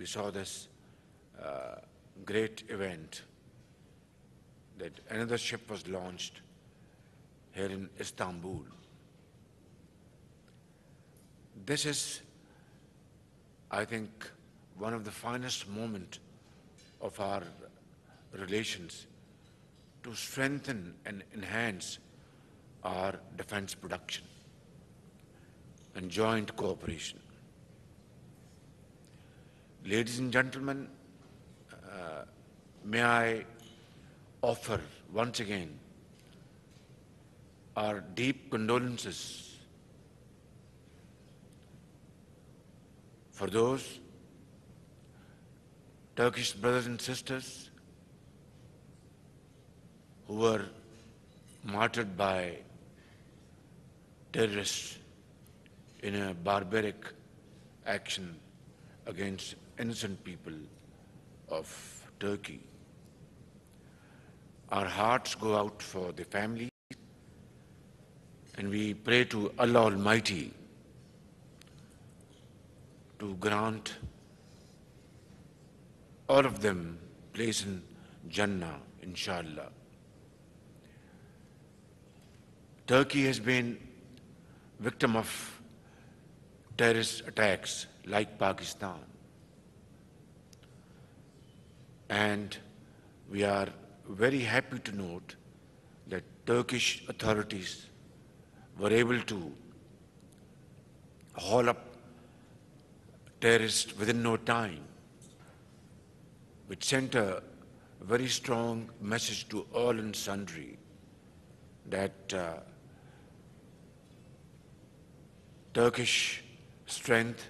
we saw this great event that another ship was launched here in Istanbul. This is, I think, one of the finest moments of our relations to strengthen and enhance our defense production and joint cooperation. Ladies and gentlemen, may I offer once again our deep condolences for those Turkish brothers and sisters who were martyred by terrorists in a barbaric action against innocent people of Turkey. Our hearts go out for the families, and we pray to Allah Almighty to grant all of them place in Jannah, inshallah. Turkey has been victim of terrorist attacks like Pakistan. And we are very happy to note that Turkish authorities were able to haul up terrorists within no time, which sent a very strong message to all and sundry that Turkish strength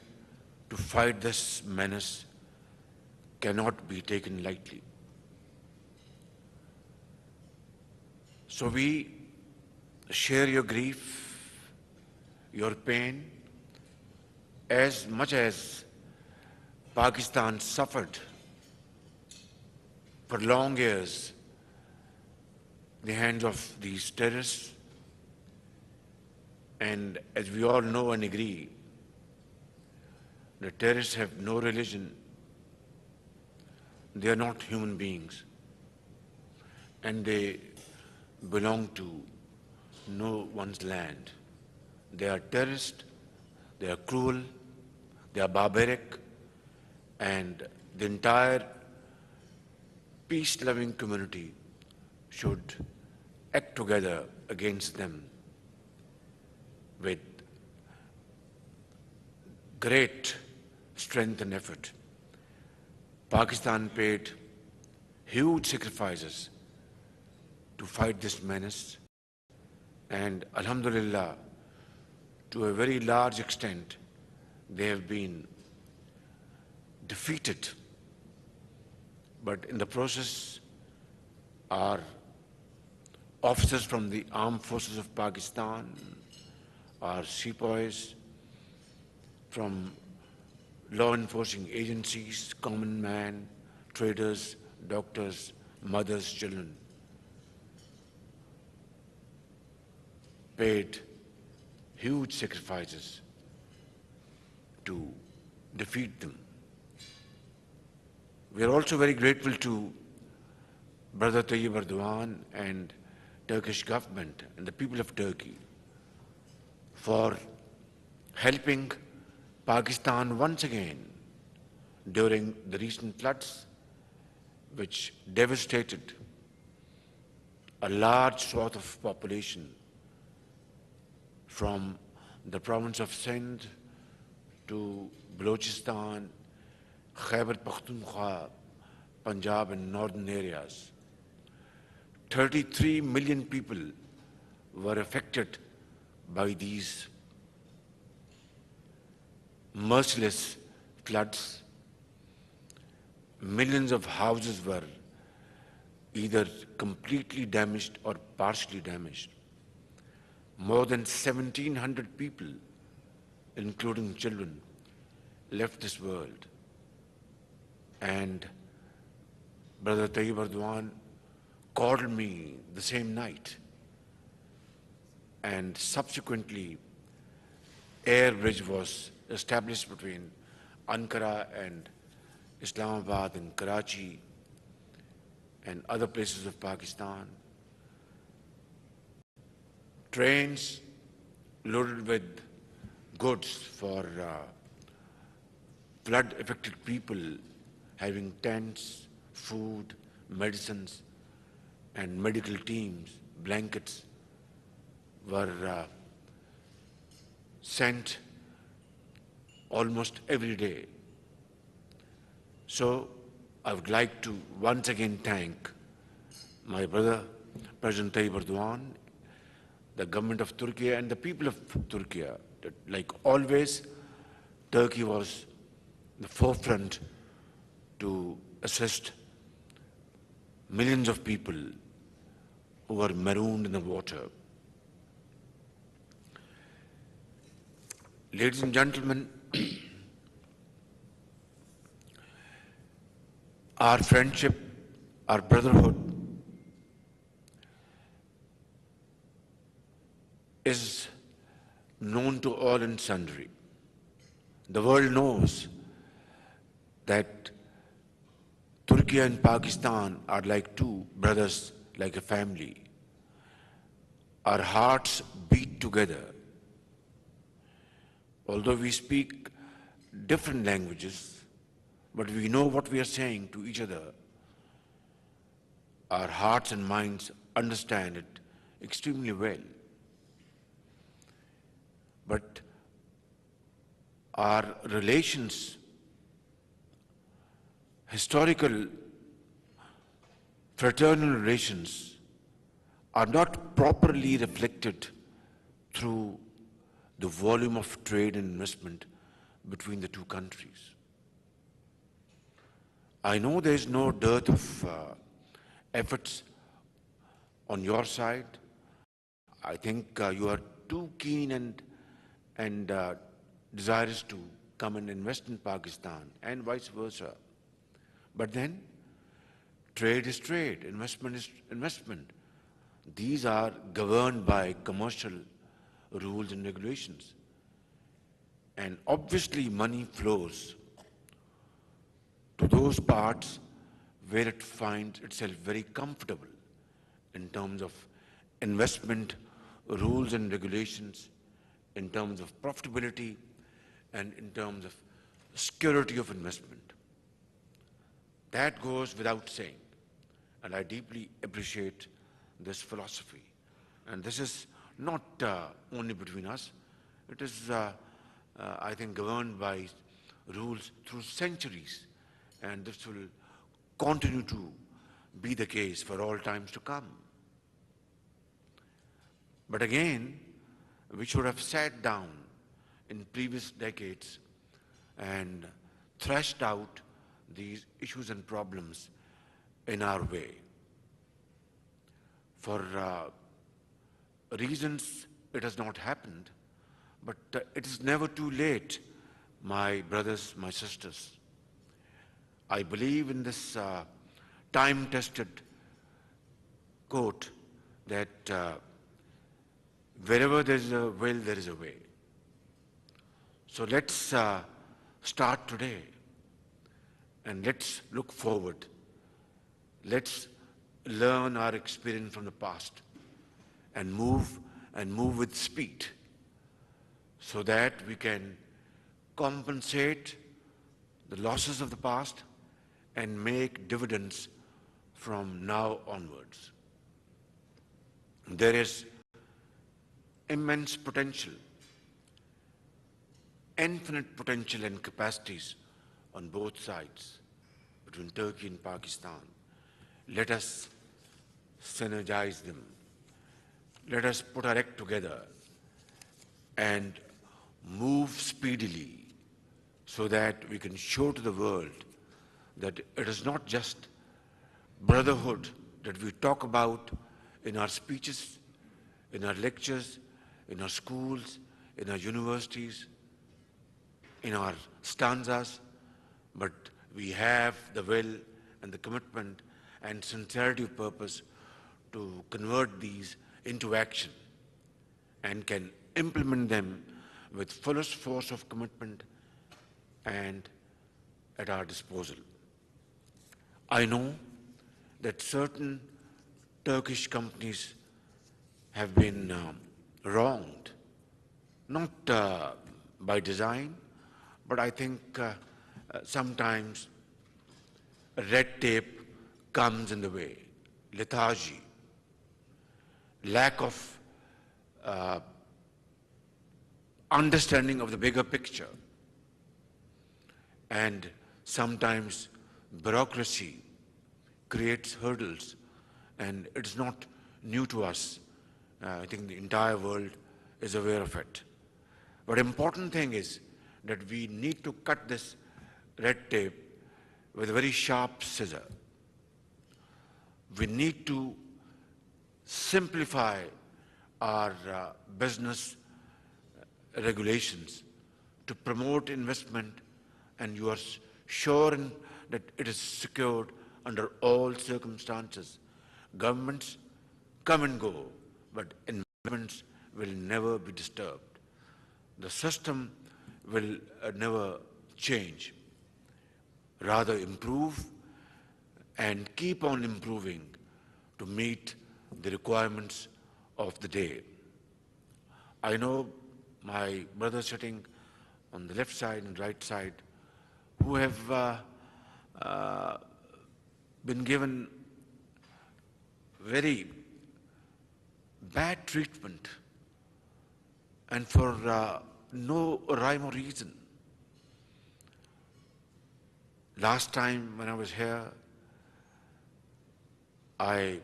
to fight this menace cannot be taken lightly. So we share your grief, your pain, as much as Pakistan suffered for long years the hands of these terrorists. And as we all know and agree, the terrorists have no religion. They are not human beings, and they belong to no one's land. They are terrorists, they are cruel, they are barbaric, and the entire peace-loving community should act together against them with great strength and effort. Pakistan paid huge sacrifices to fight this menace, and alhamdulillah, to a very large extent, they have been defeated. But in the process, our officers from the armed forces of Pakistan, our sepoys from law enforcing agencies, common man, traders, doctors, mothers, children, paid huge sacrifices to defeat them. We are also very grateful to Brother Tayyap Erdogan and Turkish government and the people of Turkey for helping Pakistan once again during the recent floods, which devastated a large swath of population from the province of Sindh to Balochistan, Khyber Pakhtunkhwa, Punjab and northern areas. 33 million people were affected by these merciless floods. Millions of houses were either completely damaged or partially damaged. More than 1,700 people, including children, left this world. And Brother Tayyap Erdogan called me the same night, and subsequently air bridge was established between Ankara and Islamabad and Karachi and other places of Pakistan. Trains loaded with goods for flood-affected people, having tents, food, medicines, and medical teams, blankets, were sent almost every day. So I would like to once again thank my brother, President Tayyap Erdogan, the government of Turkey and the people of Turkey. That, like always, Turkey was the forefront to assist millions of people who were marooned in the water. Ladies and gentlemen, our friendship, our brotherhood is known to all and sundry. The world knows that Turkey and Pakistan are like two brothers, like a family. Our hearts beat together. Although we speak different languages, but we know what we are saying to each other. Our hearts and minds understand it extremely well. But our relations, historical fraternal relations, are not properly reflected through the volume of trade and investment between the two countries. I know there is no dearth of efforts on your side. I think you are too keen and desirous to come and invest in Pakistan and vice versa. But then, trade is trade, investment is investment. These are governed by commercial rules and regulations. And obviously money flows to those parts where it finds itself very comfortable in terms of investment rules and regulations, in terms of profitability, and in terms of security of investment. That goes without saying, and I deeply appreciate this philosophy. And this is not only between us, it is, I think, governed by rules through centuries, and this will continue to be the case for all times to come. But again, we should have sat down in previous decades and thrashed out these issues and problems in our way. For reasons it has not happened, but it is never too late, my brothers, my sisters. I believe in this time-tested quote that wherever there is a will, there is a way. So let's start today and let's look forward. Let's learn our experience from the past and move with speed so that we can compensate the losses of the past and make dividends from now onwards. There is immense potential, infinite potential and capacities on both sides between Turkey and Pakistan. Let us synergize them. Let us put our act together and move speedily so that we can show to the world that it is not just brotherhood that we talk about in our speeches, in our lectures, in our schools, in our universities, in our stanzas, but we have the will and the commitment and sincerity of purpose to convert these into action and can implement them with fullest force of commitment and at our disposal. I know that certain Turkish companies have been wronged, not by design, but I think sometimes red tape comes in the way, lethargy, lack of understanding of the bigger picture, and sometimes bureaucracy creates hurdles, and it's not new to us. I think the entire world is aware of it. But important thing is that we need to cut this red tape with a very sharp scissor. We need to simplify our business regulations to promote investment, and you are sure that it is secured under all circumstances. Governments come and go, but investments will never be disturbed. The system will never change, rather improve and keep on improving to meet the requirements of the day. I know my brothers sitting on the left side and right side who have been given very bad treatment and for no rhyme or reason. Last time when I was here, I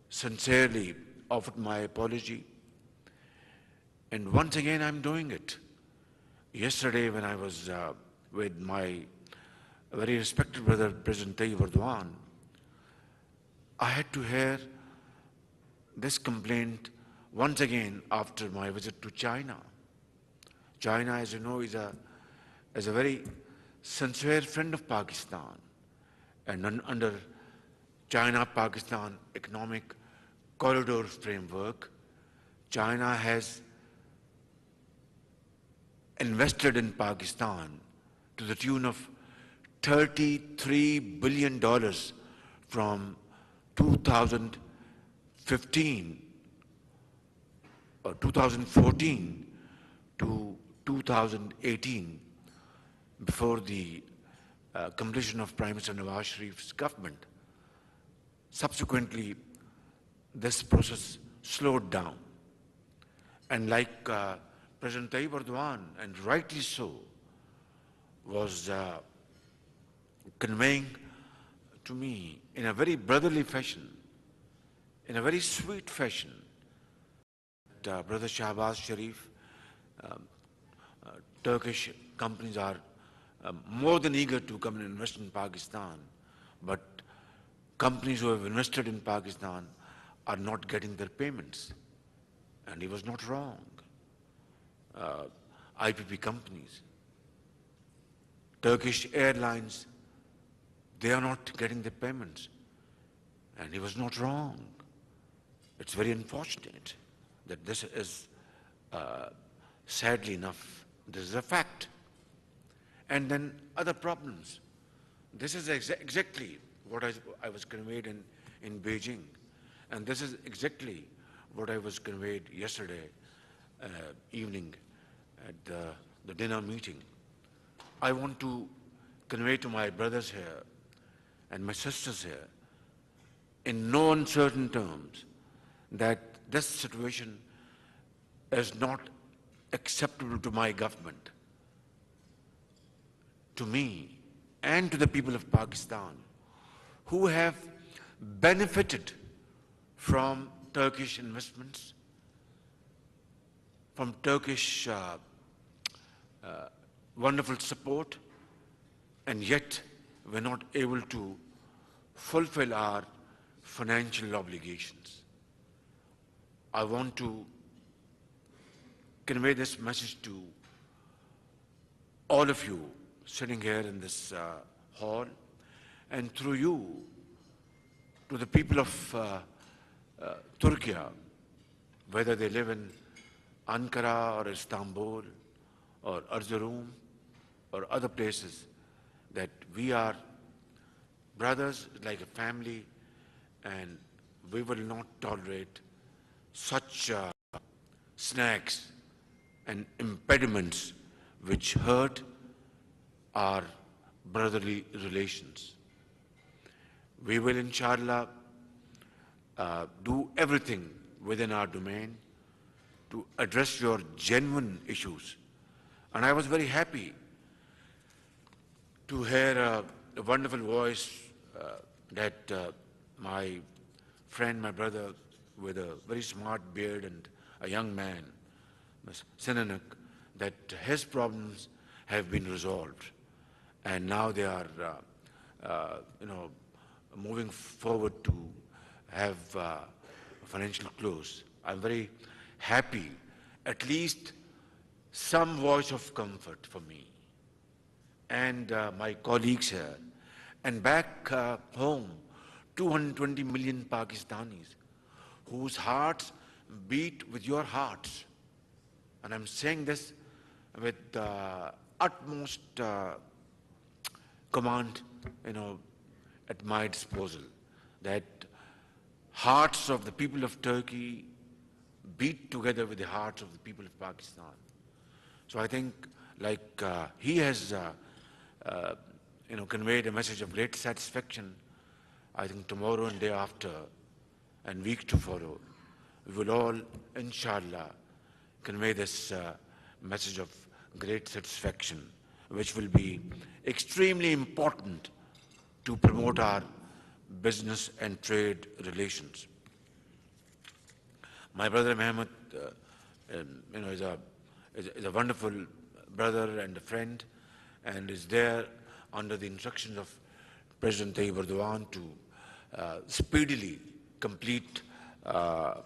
sincerely offered my apology, and once again I'm doing it. Yesterday when I was with my very respected brother, President Tayyap Erdogan, I had to hear this complaint once again after my visit to China. China, as you know, is a very sincere friend of Pakistan, and under China-Pakistan economic corridor framework, China has invested in Pakistan to the tune of $33 billion from 2015 or 2014 to 2018, before the completion of Prime Minister Shehbaz Sharif's government. Subsequently, this process slowed down. And like President Tayyap Erdogan, and rightly so, was conveying to me in a very brotherly fashion, in a very sweet fashion, that Brother Shehbaz Sharif, Turkish companies are more than eager to come and invest in Pakistan, but companies who have invested in Pakistan are not getting their payments. And he was not wrong. IPP companies, Turkish Airlines, they are not getting their payments. And he was not wrong. It's very unfortunate that this is, sadly enough, this is a fact. And then other problems. This is exactly what I was conveyed in Beijing. And this is exactly what I was conveyed yesterday evening at the dinner meeting. I want to convey to my brothers here and my sisters here in no uncertain terms that this situation is not acceptable to my government, to me, and to the people of Pakistan, who have benefited from Turkish investments, from Turkish wonderful support, and yet we're not able to fulfill our financial obligations. I want to convey this message to all of you sitting here in this hall, and through you to the people of Turkey, whether they live in Ankara or Istanbul or Erzurum or other places, that we are brothers like a family, and we will not tolerate such snags and impediments which hurt our brotherly relations. We will, inshallah, do everything within our domain to address your genuine issues. And I was very happy to hear a wonderful voice that my friend, my brother, with a very smart beard and a young man, Ms. Sinanak, that his problems have been resolved. And now they are, moving forward to have financial close. I'm very happy, at least some voice of comfort for me and my colleagues here. And back home, 220 million Pakistanis whose hearts beat with your hearts. And I'm saying this with utmost command, at my disposal, that hearts of the people of Turkey beat together with the hearts of the people of Pakistan. So I think, like he has, conveyed a message of great satisfaction, I think tomorrow and day after and week to follow, we will all, inshallah, convey this message of great satisfaction, which will be extremely important to promote our business and trade relations. My brother Mehmet, is a wonderful brother and a friend, and is there under the instructions of President Tayyap Erdogan to speedily complete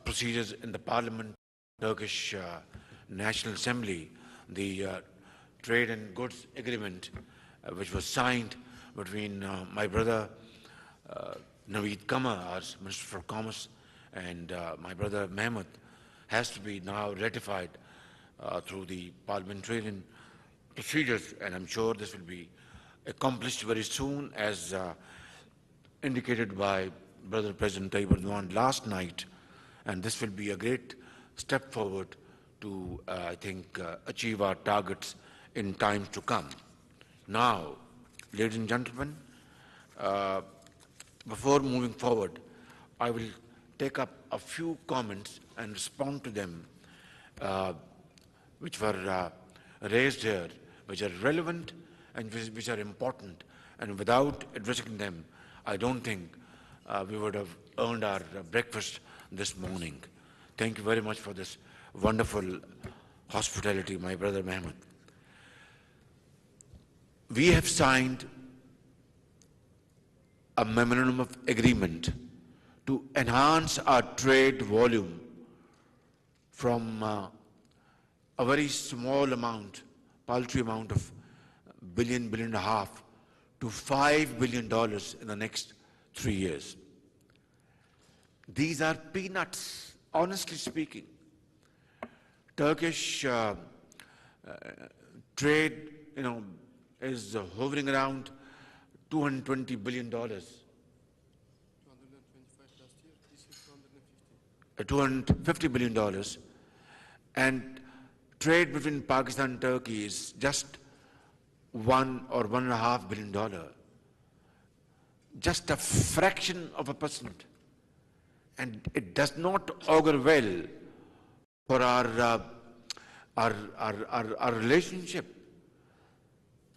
procedures in the Parliament, Turkish National Assembly, the trade and goods agreement, which was signed between my brother Naveed Kama, our Minister for Commerce, and my brother Mehmet, has to be now ratified through the parliamentarian procedures, and I'm sure this will be accomplished very soon, as indicated by Brother President Tayyip Erdogan last night, and this will be a great step forward to, I think, achieve our targets in times to come. Now, ladies and gentlemen, before moving forward, I will take up a few comments and respond to them, which were raised here, which are relevant and which are important. And without addressing them, I don't think we would have earned our breakfast this morning. Thank you very much for this wonderful hospitality, my brother Mehmet. We have signed a memorandum of agreement to enhance our trade volume from a very small amount, paltry amount of billion and a half, to $5 billion in the next 3 years. These are peanuts, honestly speaking. Turkish trade, is hovering around $220 billion. 225 last year, this is 250 250. billion dollars, and trade between Pakistan and Turkey is just $1 or $1.5 billion, just a fraction of a percent, and it does not augur well for our relationship.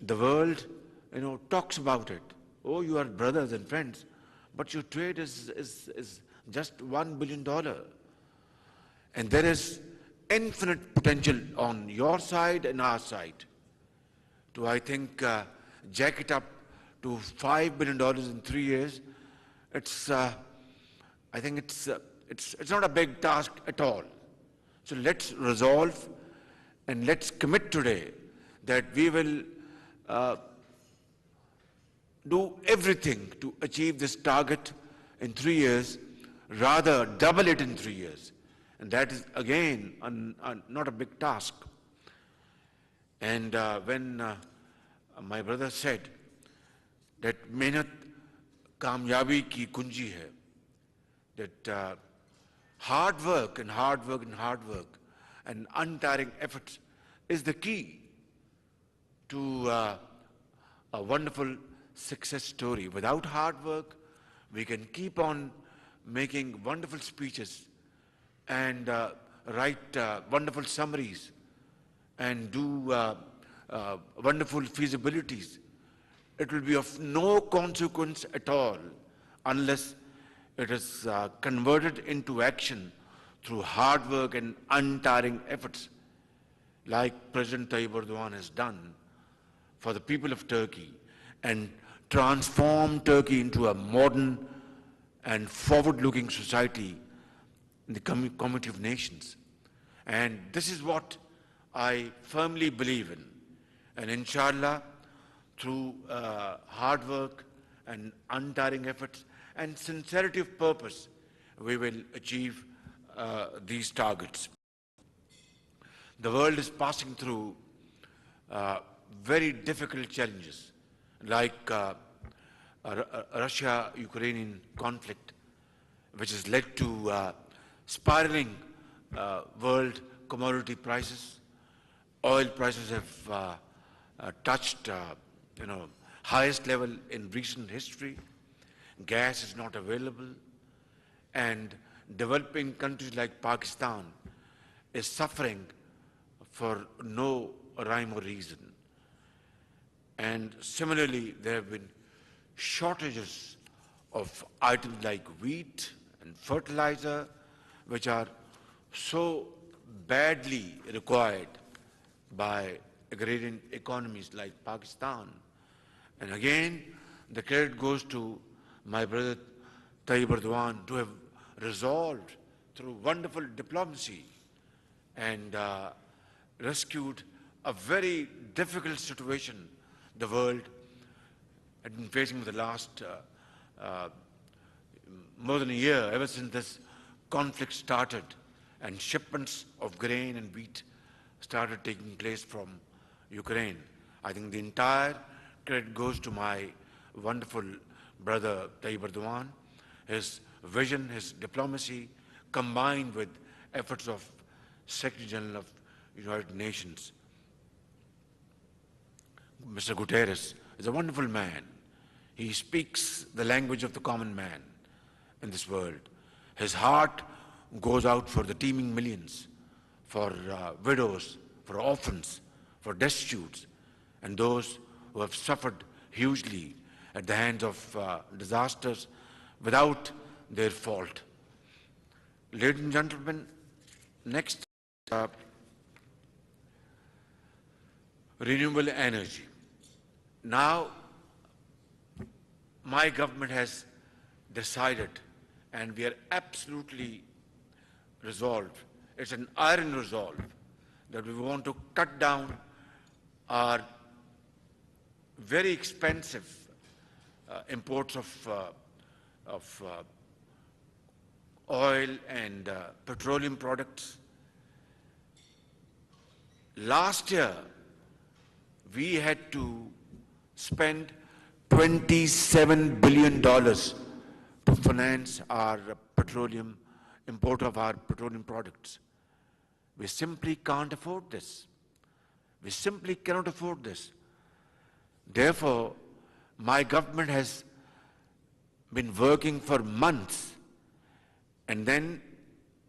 The world, talks about it. Oh, you are brothers and friends, but your trade is just $1 billion. And there is infinite potential on your side and our side to, I think, jack it up to $5 billion in 3 years. It's, I think it's not a big task at all. So let's resolve and let's commit today that we will do everything to achieve this target in 3 years, rather double it in 3 years. And that is, again, not a big task. And when my brother said that मेहनत कामयाबी की कुंजी है, that hard work and hard work and hard work and untiring efforts is the key to a wonderful success story. Without hard work, we can keep on making wonderful speeches and write wonderful summaries and do wonderful feasibilities. It will be of no consequence at all unless it is converted into action through hard work and untiring efforts, like President Tayyip Erdogan has done for the people of Turkey and transform Turkey into a modern and forward-looking society in the community of nations. And this is what I firmly believe in. And inshallah, through hard work and untiring efforts and sincerity of purpose, we will achieve these targets. The world is passing through very difficult challenges like Russia-Ukrainian conflict, which has led to spiraling world commodity prices. Oil prices have touched highest level in recent history. Gas is not available, and developing countries like Pakistan is suffering for no rhyme or reason. And similarly, there have been shortages of items like wheat and fertilizer, which are so badly required by agrarian economies like Pakistan. And again, the credit goes to my brother Tayyip Erdogan to have resolved through wonderful diplomacy and rescued a very difficult situation the world had been facing for the last more than a year, ever since this conflict started and shipments of grain and wheat started taking place from Ukraine. I think the entire credit goes to my wonderful brother Tayyip Erdogan, his vision, his diplomacy, combined with efforts of Secretary General of United Nations. Mr. Guterres is a wonderful man. He speaks the language of the common man in this world. His heart goes out for the teeming millions, for widows, for orphans, for destitutes, and those who have suffered hugely at the hands of disasters without their fault. Ladies and gentlemen, next, renewable energy. Now, my government has decided, and we are absolutely resolved, it's an iron resolve, that we want to cut down our very expensive imports of oil and petroleum products. Last year, we had to spend $27 billion to finance our petroleum, import of our petroleum products. We simply can't afford this. We simply cannot afford this. Therefore, my government has been working for months, and then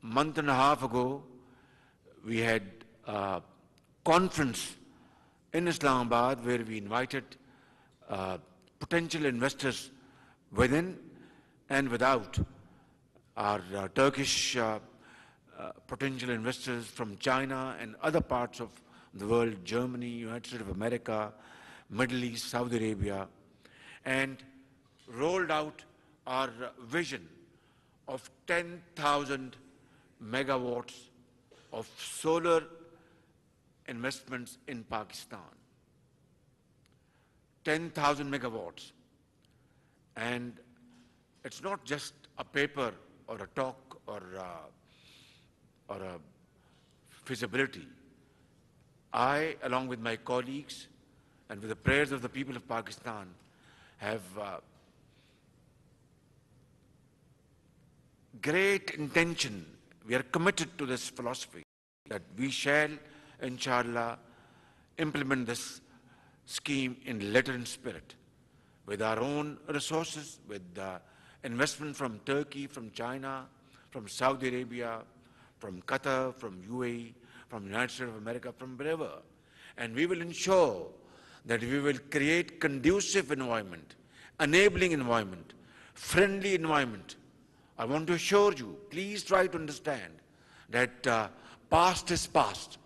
a month and a half ago, we had a conference in Islamabad where we invited potential investors within and without, our Turkish potential investors from China and other parts of the world, Germany, United States of America, Middle East, Saudi Arabia, and rolled out our vision of 10,000 megawatts of solar investments in Pakistan. 10,000 megawatts. And it's not just a paper or a talk or a feasibility. I, along with my colleagues and with the prayers of the people of Pakistan, have great intention. We are committed to this philosophy that we shall, inshallah, implement this scheme in letter and spirit with our own resources, with investment from Turkey, from China, from Saudi Arabia, from Qatar, from UAE, from the United States of America, from wherever. And we will ensure that we will create conducive environment, enabling environment, friendly environment. I want to assure you, please try to understand that past is past.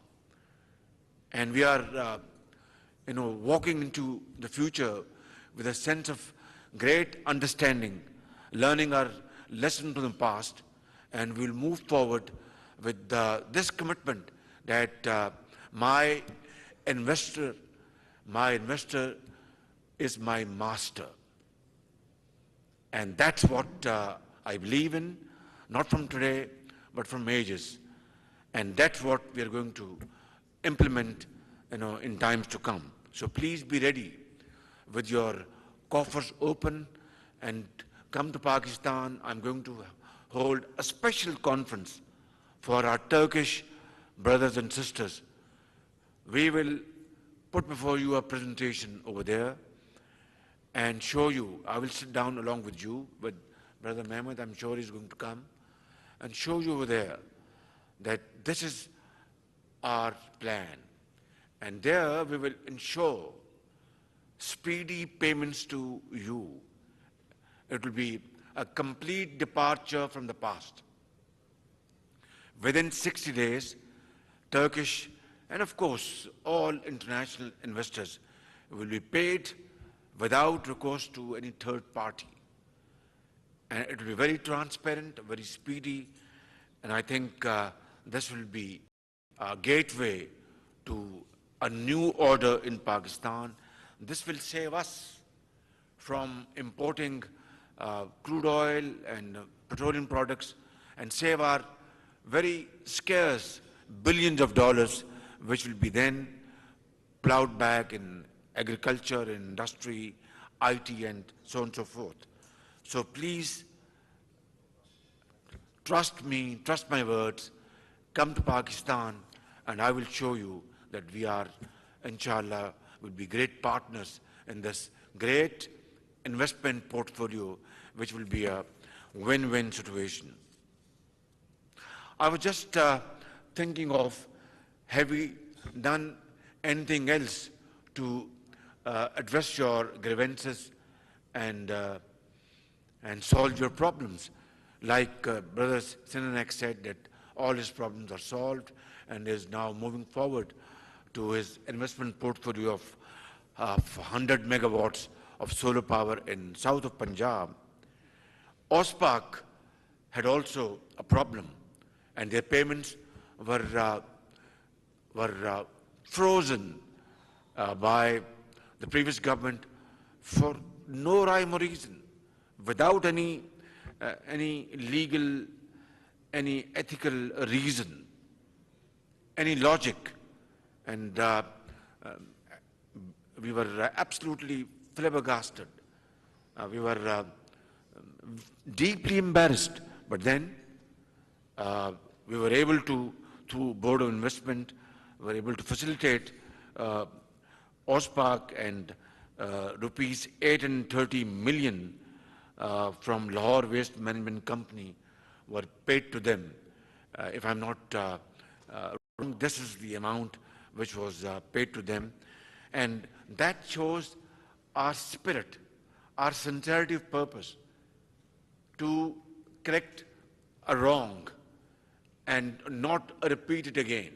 And we are, walking into the future with a sense of great understanding, learning our lesson from the past, and we'll move forward with this commitment that my investor is my master. And that's what I believe in, not from today, but from ages. And that's what we are going to implement, in times to come. So please be ready with your coffers open and come to Pakistan. I'm going to hold a special conference for our Turkish brothers and sisters. We will put before you a presentation over there and show you. I will sit down along with you, with Brother Mehmet, I'm sure he's going to come, and show you over there that this is our plan. And there we will ensure speedy payments to you. It will be a complete departure from the past. Within 60 days, Turkish and of course all international investors will be paid without recourse to any third party. And it will be very transparent, very speedy, and I think this will be a gateway to a new order in Pakistan. This will save us from importing crude oil and petroleum products and save our very scarce billions of dollars, which will be then plowed back in agriculture, in industry, IT, and so on and so forth. So please trust me, trust my words, come to Pakistan, and I will show you that we are, inshallah, will be great partners in this great investment portfolio, which will be a win-win situation. I was just thinking of, have we done anything else to address your grievances and solve your problems? Like Brother Sinanek said that all his problems are solved and is now moving forward to his investment portfolio of 100 megawatts of solar power in south of Punjab. OSPAC had also a problem, and their payments were frozen by the previous government for no rhyme or reason, without any legal, any ethical reason, any logic. And we were absolutely flabbergasted. We were deeply embarrassed. But then we were able to, through Board of Investment, we were able to facilitate OSPAC and rupees 830 million from Lahore Waste Management Company were paid to them. If I'm not wrong, this is the amount which was paid to them. And that shows our spirit, our sincerity of purpose to correct a wrong and not repeat it again.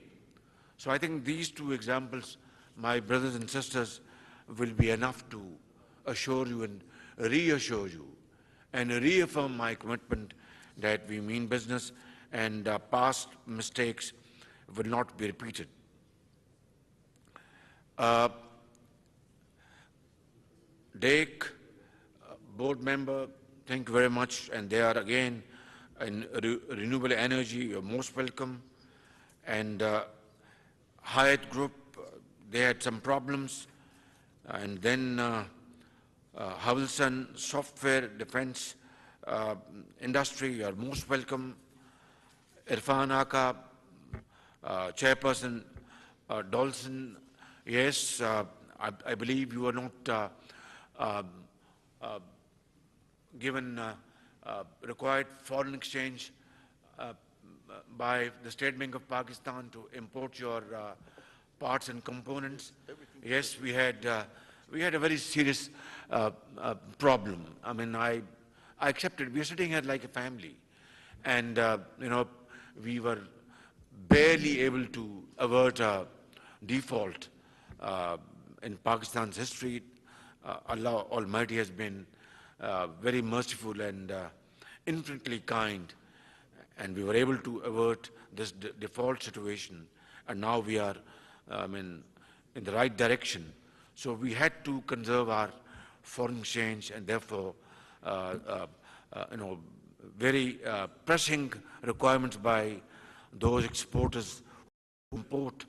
So I think these two examples, my brothers and sisters, will be enough to assure you and reassure you and reaffirm my commitment that we mean business and past mistakes will not be repeated. Dake, board member, thank you very much. And they are again in renewable energy, you're most welcome. And Hyatt Group, they had some problems. And then Havelsan Software Defense Industry, you are most welcome. Irfan Aka, Chairperson Dolson, yes, I believe you are not given required foreign exchange by the State Bank of Pakistan to import your parts and components. Yes, we had a very serious problem. I mean, I accepted. We are sitting here like a family, and you know, we were barely able to avert a default in Pakistan's history. Allah Almighty has been very merciful and infinitely kind, and we were able to avert this default situation, and now we are in the right direction. So we had to conserve our foreign exchange, and therefore, you know, very pressing requirements by those exporters who import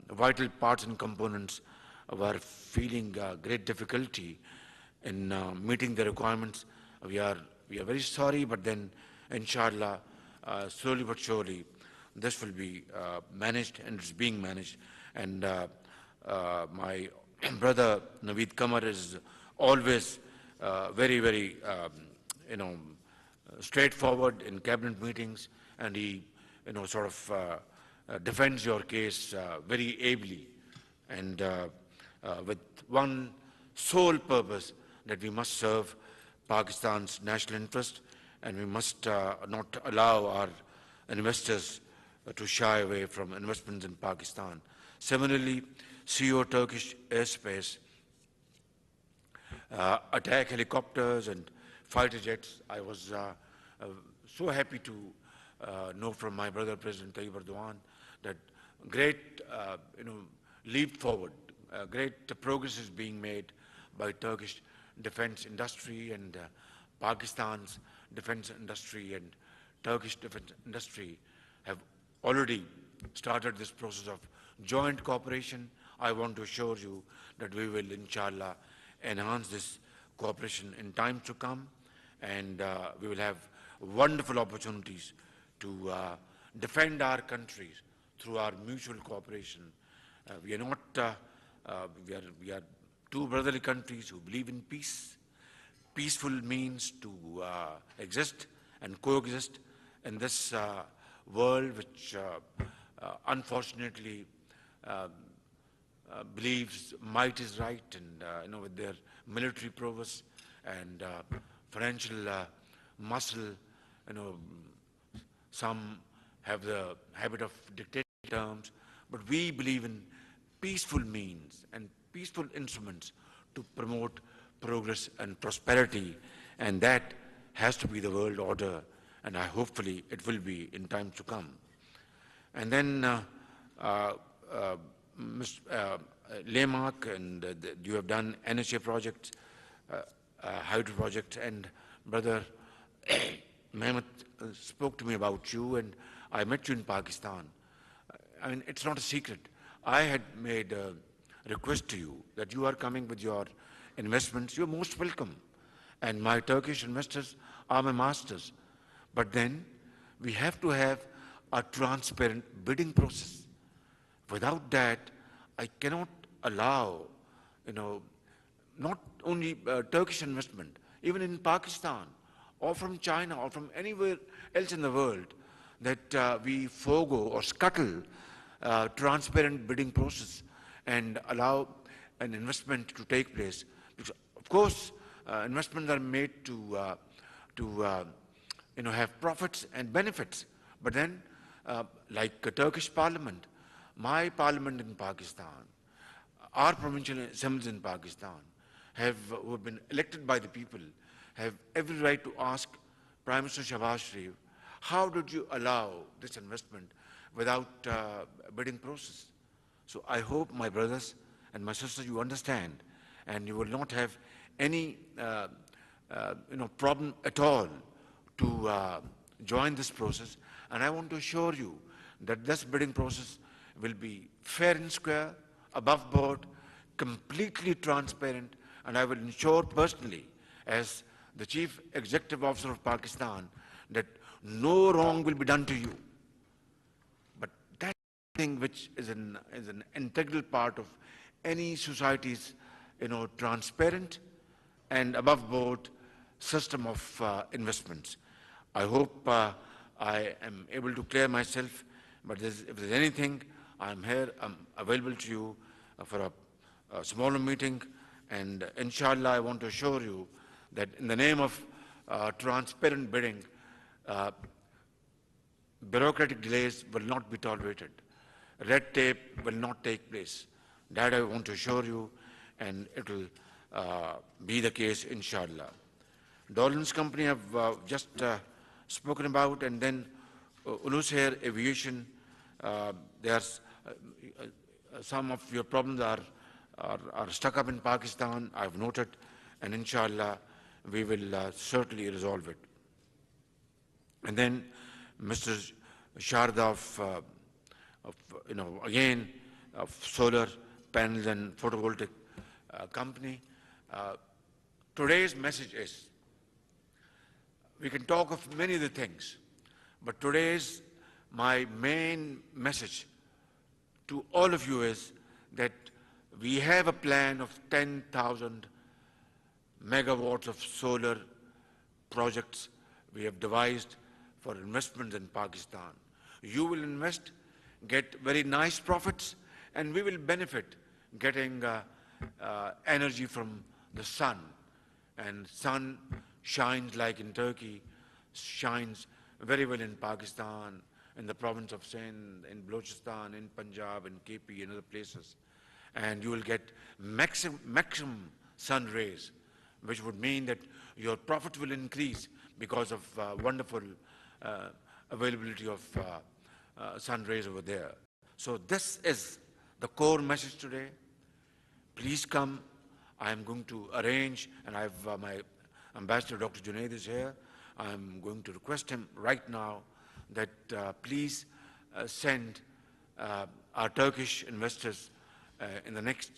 vital parts and components were feeling great difficulty in meeting the requirements. We are very sorry, but then, inshallah, slowly but surely, this will be managed, and it's being managed. And my brother Naveed Kamar is always very, very, you know, straightforward in cabinet meetings, and he, you know, sort of defends your case very ably, and with one sole purpose, that we must serve Pakistan's national interest, and we must not allow our investors to shy away from investments in Pakistan. Similarly, CEO Turkish airspace, attack helicopters and fighter jets. I was so happy to know from my brother President Tayyap Erdogan that great you know, leap forward, great progress is being made by Turkish defense industry, and Pakistan's defense industry and Turkish defense industry have already started this process of joint cooperation. I want to assure you that we will, inshallah, enhance this cooperation in time to come, and we will have wonderful opportunities to defend our countries through our mutual cooperation. We are not, we are two brotherly countries who believe in peace. Peaceful means to exist and coexist in this world which unfortunately believes might is right, and you know, with their military prowess and financial muscle, you know, some have the habit of dictating terms, but we believe in peaceful means and peaceful instruments to promote progress and prosperity, and that has to be the world order, and hopefully it will be in time to come. And then Mr. Lamha, and you have done NHA projects, hydro projects, and Brother Mehmet spoke to me about you, and I met you in Pakistan. I mean, it's not a secret. I had made a request to you that you are coming with your investments. You're most welcome. And my Turkish investors are my masters. But then we have to have a transparent bidding process. Without that, I cannot allow, you know, not only Turkish investment, even in Pakistan, or from China, or from anywhere else in the world, that we forego or scuttle transparent bidding process and allow an investment to take place. Because, of course, investments are made to you know, have profits and benefits. But then, like a Turkish parliament, my parliament in Pakistan, our provincial assemblies in Pakistan, who have been elected by the people, have every right to ask Prime Minister Shehbaz Sharif, how did you allow this investment without a bidding process? So I hope, my brothers and my sisters, you understand, and you will not have any you know, problem at all to join this process. And I want to assure you that this bidding process will be fair and square, above board, completely transparent, and I will ensure personally, as the Chief Executive Officer of Pakistan, that no wrong will be done to you. But that thing which is an integral part of any society's, transparent and above board system of investments. I hope I am able to clear myself, but if there's anything, I'm here, I'm available to you for a smaller meeting, and inshallah I want to assure you that in the name of transparent bidding, bureaucratic delays will not be tolerated. Red tape will not take place. That I want to assure you, and it will be the case, inshallah. Dolan's company have just spoken about, and then Ulus Air Aviation, there's some of your problems are stuck up in Pakistan, I've noted, and inshallah we will certainly resolve it. And then Mr. Sharda again, of solar panels and photovoltaic company. Today's message is, we can talk of many other things, but today's my main message to all of you is that we have a plan of 10,000 megawatts of solar projects we have devised for investments in Pakistan. You will invest, get very nice profits, and we will benefit getting energy from the sun. And sun shines like in Turkey, shines very well in Pakistan, in the province of Sindh, in Balochistan, in Punjab, in KP, and other places. And you will get maximum sun rays, which would mean that your profit will increase because of wonderful availability of sun rays over there. So this is the core message today. Please come. I am going to arrange, and I have my ambassador, Dr. Junaid, is here. I am going to request him right now that please send our Turkish investors in the next,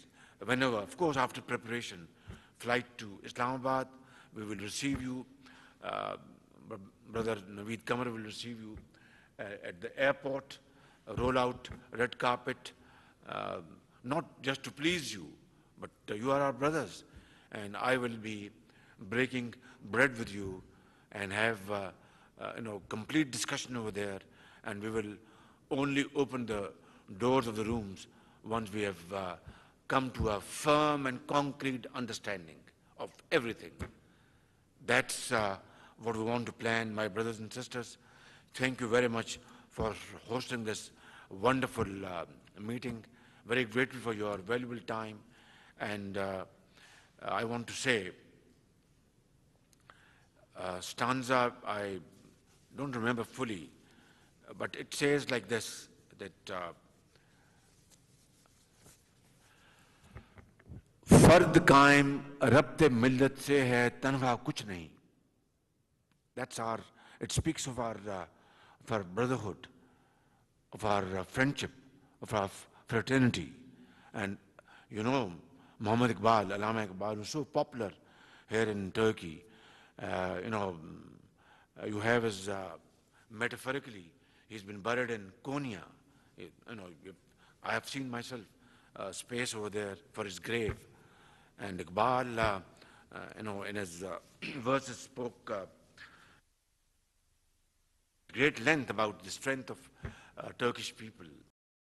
whenever, of course, after preparation, flight to Islamabad. We will receive you. Brother Naveed Kamar will receive you at the airport, roll out red carpet, not just to please you, but you are our brothers, and I will be breaking bread with you and have complete discussion over there, and we will only open the doors of the rooms once we have come to a firm and concrete understanding of everything. That's what we want to plan, my brothers and sisters. Thank you very much for hosting this wonderful meeting. Very grateful for your valuable time. And I want to say, stanza, I don't remember fully, but it says like this, that फर्द कायम रब्ते मिल्लत से है तन्हा कुछ नहीं. That's our, it speaks of our brotherhood, of our friendship, of our fraternity. And you know, Muhammad Iqbal, Lamha Iqbal, was so popular here in Turkey. You have his, metaphorically, he's been buried in Konya. I have seen myself space over there for his grave. And Iqbal, in his verses spoke great length about the strength of Turkish people.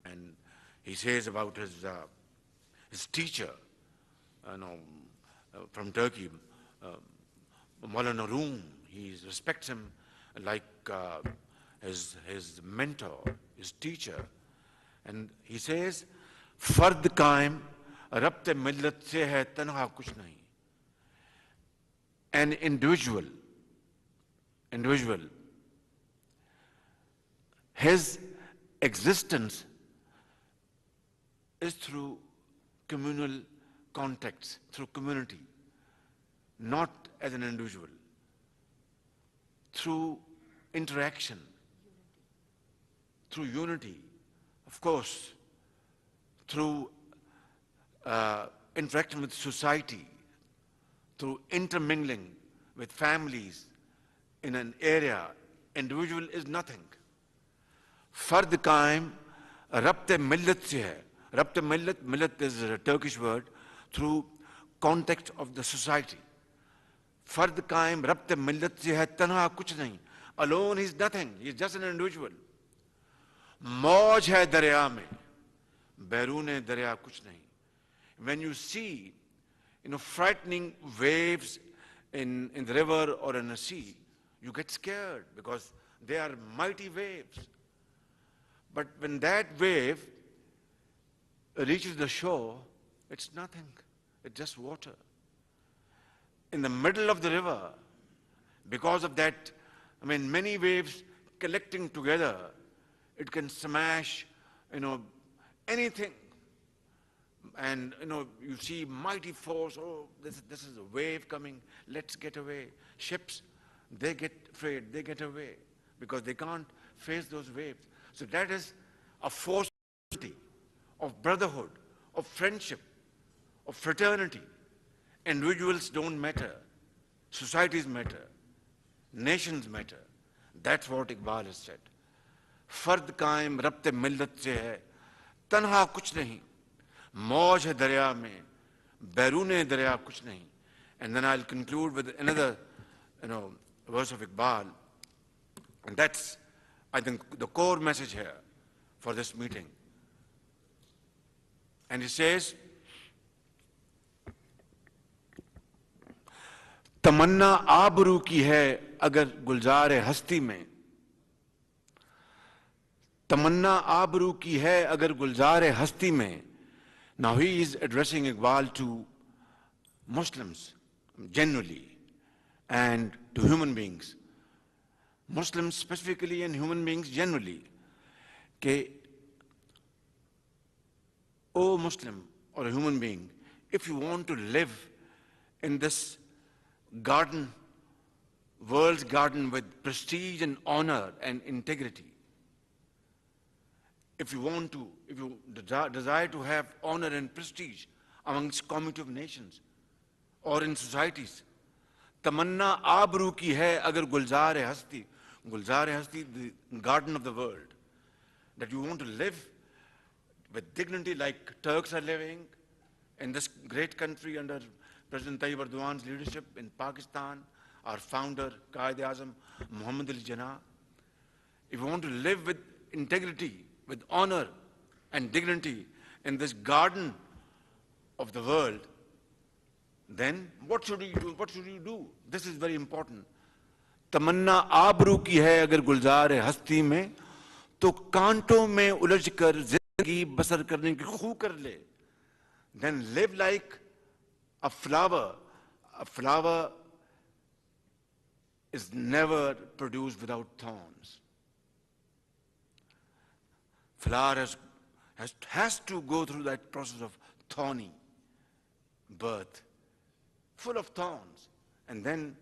And he says about his teacher, from Turkey, Maulana Room. He respects him like his mentor, his teacher. And he says, Fard kaim rabte millat se hai tanha kuch nahi. An individual, his existence is through communal contacts, through community, not as an individual, through interaction, through unity, of course, through interaction with society, through intermingling with families in an area, individual is nothing. Fard qaim rabte millat se hai. Rabte millat is a Turkish word, through context of the society. Fard qaim rabte millat se hai, tanha kuch nahi. Alone he is nothing, he is just an individual. Mauj hai darya mein, baroon darya kuch nahi. When you see, frightening waves in the river or in a sea, you get scared because they are mighty waves. But when that wave reaches the shore, it's nothing. It's just water. In the middle of the river, because of that, many waves collecting together, it can smash, anything. And, you see mighty force, oh, this is a wave coming, let's get away. Ships, they get afraid, they get away because they can't face those waves. So that is a force of brotherhood, of friendship, of fraternity. Individuals don't matter. Societies matter. Nations matter. That's what Iqbal has said. Fard qaim rabte millat se hai, tanha kuch nahi. Mauj hai darya mein, baroon darya kuch nahi. And then I'll conclude with another, verse of Iqbal. And that's, I think, the core message here for this meeting. And he says, तमन्ना आबरू की है अगर गुलजार हस्ती में, तमन्ना आबरू की है अगर गुलजार हस्ती में. Now he is addressing Iqbal to Muslims generally and to human beings. Muslims specifically and human beings generally. Ke, O Muslim or a human being, if you want to live in this garden, world's garden with prestige and honor and integrity, if you desire to have honor and prestige amongst community of nations or in societies, tamanna abru ki hai agar gulzar hasti, the garden of the world, that you want to live with dignity like Turks are living in this great country under President Tayyap Erdogan's leadership in Pakistan, our founder, Qaid-e-Azam, Muhammad Ali Jinnah. If you want to live with integrity, with honor and dignity in this garden of the world, then what should you do? What should you do? This is very important. तमन्ना आबरू की है अगर गुलजार हस्ती में, तो कांटों में उलझकर जिंदगी बसर करने की खू कर ले. Then live like a flower. A flower is never produced without thorns. Flower has to go through that process of thorny birth, full of thorns, and then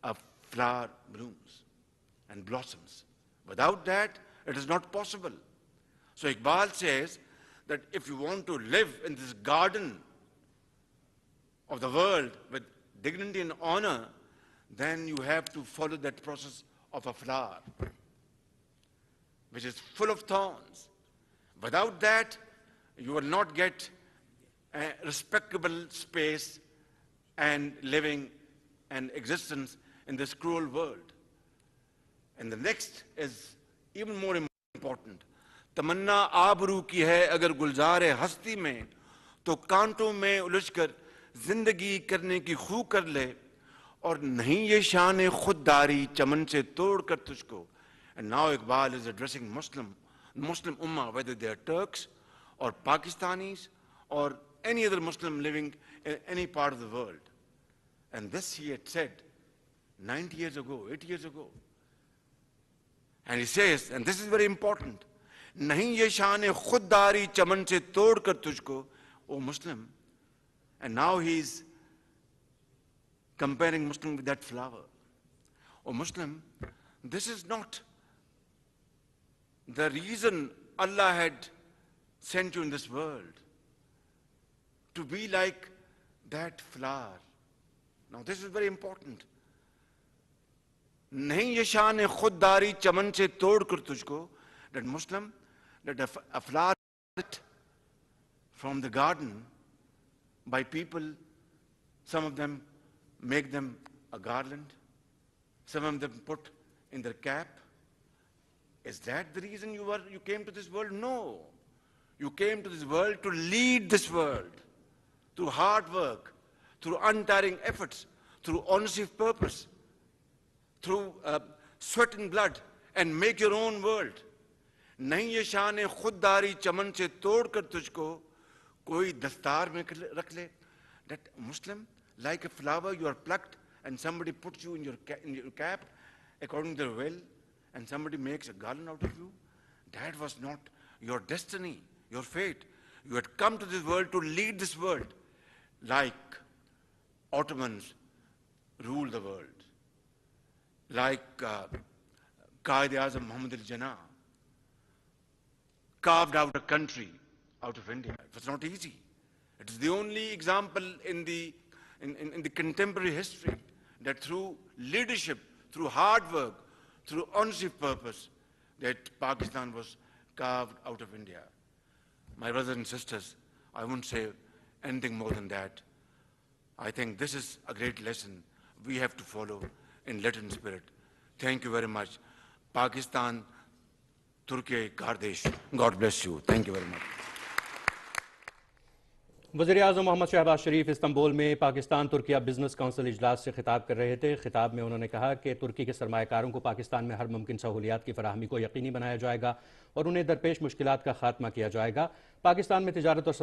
a flower blooms and blossoms. Without that, it is not possible. So Iqbal says that if you want to live in this garden of the world with dignity and honor, then you have to follow that process of a flower, which is full of thorns. Without that, you will not get a respectable space and living and existence in this cruel world. And the next is even more important. तमन्ना आबरू की है अगर गुलजार हस्ती में, तो कांटों में उलझकर जिंदगी करने की खू कर ले, और नहीं ये शान खुददारी चमन से तोड़ कर तुझको. And now Iqbal is addressing Muslim Ummah, whether they are Turks or Pakistanis or any other Muslim living in any part of the world. And this he had said 90 years ago, 80 years ago. And he says, and this is very important, नहीं ये शान खुददारी चमन से तोड़ कर तुझको, O Muslim. And now he's comparing Muslim with that flower. O Muslim, this is not the reason Allah had sent you in this world, to be like that flower Now this is very important. नहीं ये शान खुददारी चमन से तोड़ कर तुझको, that Muslim, that a flower from the garden by people, some of them make them a garland, some of them put in their cap. Is that the reason you came to this world? No. You came to this world to lead this world through hard work, through untiring efforts, through honesty of purpose, through sweat and blood, and make your own world. नहीं ये शान खुददारी चमन से तोड़ कर तुझको कोई दस्तार में रख ले. That Muslim, like a flower, you are plucked and somebody puts you in your cap according to their will, and somebody makes a garland out of you. That was not your destiny, your fate. You had come to this world to lead this world like Ottomans ruled the world, like Qaid-e-Azam Muhammad al-Jinnah carved out a country out of India. It was not easy. It is the only example in the contemporary history that through leadership, through hard work, through honesty of purpose, that Pakistan was carved out of India. My brothers and sisters, I won't say anything more than that. I think this is a great lesson we have to follow in letter and spirit. Thank you very much. Pakistan, Turkey, Gardesh. God bless you. Thank you very much. वज़ीर-ए-आज़म मोहम्मद शहबाज शरीफ Istanbul में Pakistan Türkiye business council इजलास से खिताब कर रहे थे। खिताब में उन्होंने कहा कि तुर्की के सरमायाकारों को पाकिस्तान में हर मुमकिन सहूलियात की फराहमी को यकीनी बनाया जाएगा और उन्हें दरपेश मुश्किलात का खात्मा किया जाएगा। पाकिस्तान में तिजारत और